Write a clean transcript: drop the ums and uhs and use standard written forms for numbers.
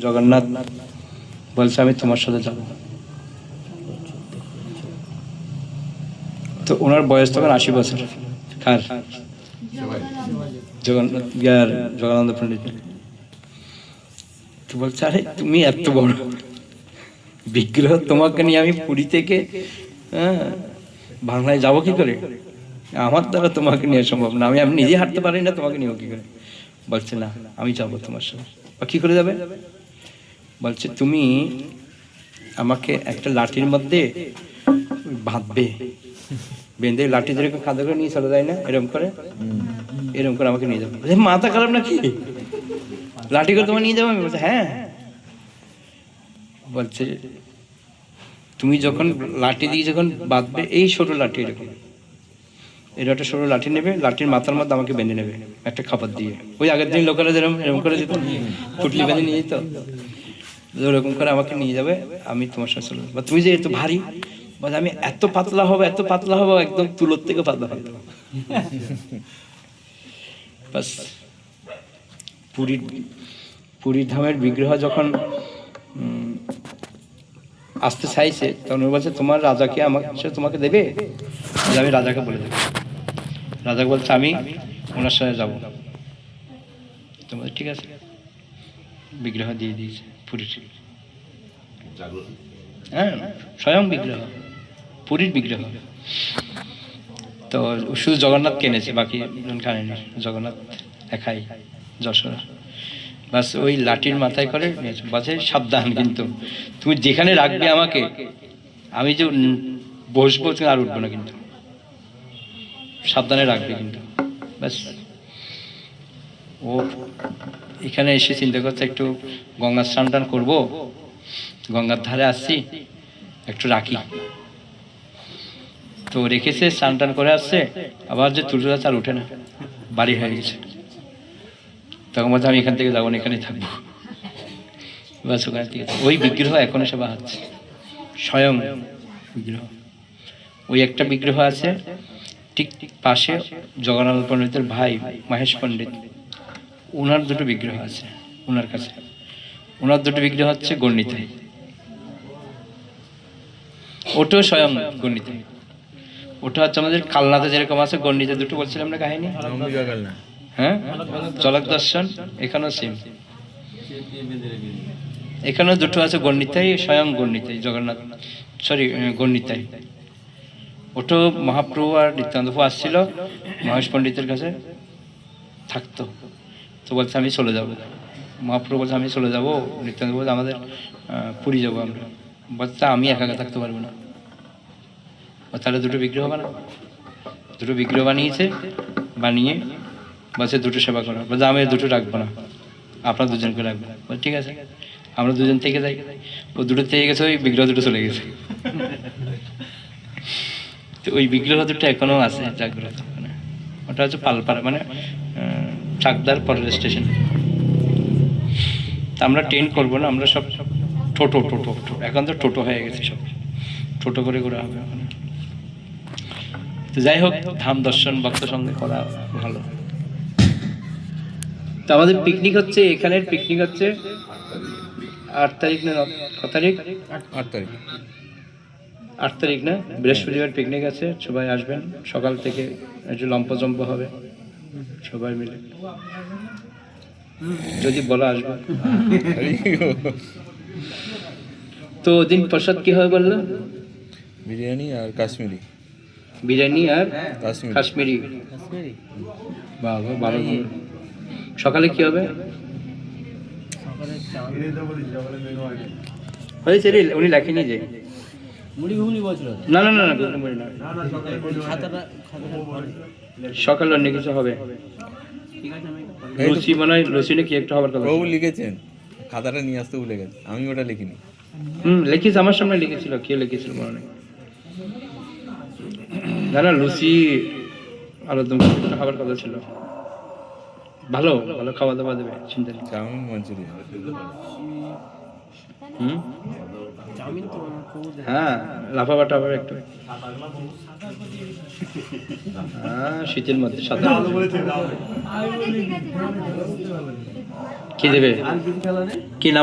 জগন্নাথ বলছে আমি তোমার সাথে যাব। তো ওনার বয়স তখন 80 বছর। কার? জগন্নাথ পণ্ডিত। তো বলছে আরে তুমি এত বড় বিগ্রহ, তোমাকে নিয়ে আমি পুরী থেকে বাংলায় যাবো কি করে? আমার দ্বারা তোমাকে নিয়ে সম্ভব না, আমি নিজে হাঁটতে পারি না, তোমাকে নিয়ে কি করে? বলছে না আমি যাবো তোমার সাথে। কি করে যাবে? বলছে তুমি আমাকে একটা লাঠির মধ্যে বাঁধবে, বেঁধে লাঠি ধরে খাদা করে নিয়ে চলে যায় না, এরকম করে আমাকে নিয়ে যাবে। মাথা খারাপ নাকি, লাঠি করে তোমার নিয়ে যাবো? আমি বলছি হ্যাঁ। বলছে তুমি যখন লাঠি দিয়ে যখন বাঁধবে, এই ছোট লাঠি এরকম, এর একটা ছোট লাঠি নেবে, লাঠির মাথার মধ্যে আমাকে বেঁধে নেবে একটা খাবার দিয়ে। ওই আগের দিন লোকেরা যেরকম এরকম করে যেত, ফুটলি বেঁধে নিয়ে যেত, ওরকম করে আমাকে নিয়ে যাবে, আমি তোমার সাথে চলে যাবো। তুমি যে এত ভারী, বলে আমি এত পাতলা হবো, এত পাতলা হবো, একদম তুলোর থেকে পাতলা হবে। বাস পুরীর ধামের বিগ্রহ যখন আসতে চাইছে, তখন বলছে তোমার রাজাকে আমাকে তোমাকে দেবে? আমি রাজাকে বলে দেবো। রাজা বলছে আমি ওনার সাথে যাবো। তোমাদের ঠিক আছে, বিগ্রহ দিয়ে দিয়েছে পুরীর। হ্যাঁ, স্বয়ং বিগ্রহ, পুরীর বিগ্রহ। তো শুধু জগন্নাথ কিনেছে, বাকি কানেনি, জগন্নাথ একাই যশোর। বাস ওই লাঠির মাথায় করে নিয়েছে। বাসে সাবধান, কিন্তু তুমি যেখানে রাখবে আমাকে, আমি যে বসবো আর উঠবো না, কিন্তু সাবধানে রাখবে কিন্তু। ব্যাস ও এখানে এসে চিন্তা করছে একটু গঙ্গা স্নান টান করবো, গঙ্গার ধারে আসছি, একটু রাখি। তো রেখেছে, স্নান টান করে আসছে, আবার যে তুলসী গাছ আর উঠে না, বাড়ি হয়ে গেছে। তখন বলছে আমি এখান থেকে যাবো না, এখানেই থাকবো। বাস ওখানে থেকে ওই বিগ্রহ এখনো সে বাহাচ্ছে, স্বয়ং বিগ্রহ। ওই একটা বিগ্রহ আছে ঠিক পাশে, জগন্নাথ পণ্ডিতের ভাই মহেশ পণ্ডিত, ওনার দুটো বিগ্রহ আছে ওনার কাছে। ওনার দুটো বিগ্রহ হচ্ছে গণিতাই, ওটাও স্বয়ং গণিতাই। ওটা হচ্ছে আমাদের কালনাতে যেরকম আছে গণিতে দুটো, বলছিলাম না কাহিনী, হ্যাঁ, ঝলক দর্শন, এখানেও সেম, এখানেও দুটো আছে গণিতাই, স্বয়ং গণিতাই, জগন্নাথ গণিতাই। ওটা মহাপ্রভু আর নিত্যানন্দ প্রভু আসছিল মহেশ পণ্ডিতের কাছে থাকতো। তো বলছে আমি চলে যাবো। মহাপ্রভু বলছে আমি চলে যাবো, নিত্যানন্দ বলছে আমাদের পুরী যাবো আমরা। বলছে আমি একা একা থাকতে পারবো না। তাহলে দুটো বিগ্রহ বানাবো। দুটো বিগ্রহ বানিয়েছে, বানিয়ে বলছে দুটো সেবা করো। বলছে আমি দুটো রাখবো না, আপনার দুজনকে রাখবো। বলছে ঠিক আছে, আমরা দুজন থেকে যাই। ও দুটো থেকে গেছে, ওই বিগ্রহ দুটো চলে গেছে। তো ওই বিগ্রহ দুটো এখনো আছে জাগ্রত। ওটা হচ্ছে পালপাড়া, মানে চাকদার পরের স্টেশন। আমরা ট্রেন করবো না, আমরা সব টোটো, এখন তো টোটো হয়ে গেছে, সব টোটো করে ঘোরা হবে ওখানে। তো যাই হোক, ধাম দর্শন ভক্ত সঙ্গে করা ভালো। তো আমাদের পিকনিক হচ্ছে, এখানের পিকনিক হচ্ছে 8 তারিখ না কত তারিখ? 8 তারিখ না, বৃহস্পতিবার পিকনিক আছে। সবাই আসবেন, সকাল থেকে একটু লম্পজম্প হবে সবাই মিলে, যদি বলা আসবে। তো ওদিন প্রসাদ কি হবে বললো? বিরিয়ানি আর কাশ্মীরি। বিরিয়ানি আর কাশ্মীরি। বাবা ভালো। সকালে কি হবে? উনি লেখেনি যে না না না না, সকালে অন্য কিছু হবে। লুচি মনে হয়, লুচি নাকি একটা হবার কথা। ও লিখেছেন, খাতাটা নিয়ে আসতে ভুলে গেছে, আমি ওটা লিখিনি। লিখিস, আমার সামনে লিখেছিল, কে লিখেছিল মনে নেই। না না, লুচি আলাদম খাবার কথা ছিল। ভালো ভালো খাওয়া দাওয়া দেবে, চিন্তা নেই। Chowmein, Manchurian. হ্যাঁ, লাফাবা টাফাবে একটু। হ্যাঁ, শীতের মধ্যে সাদা কি দেবে? কি নাম?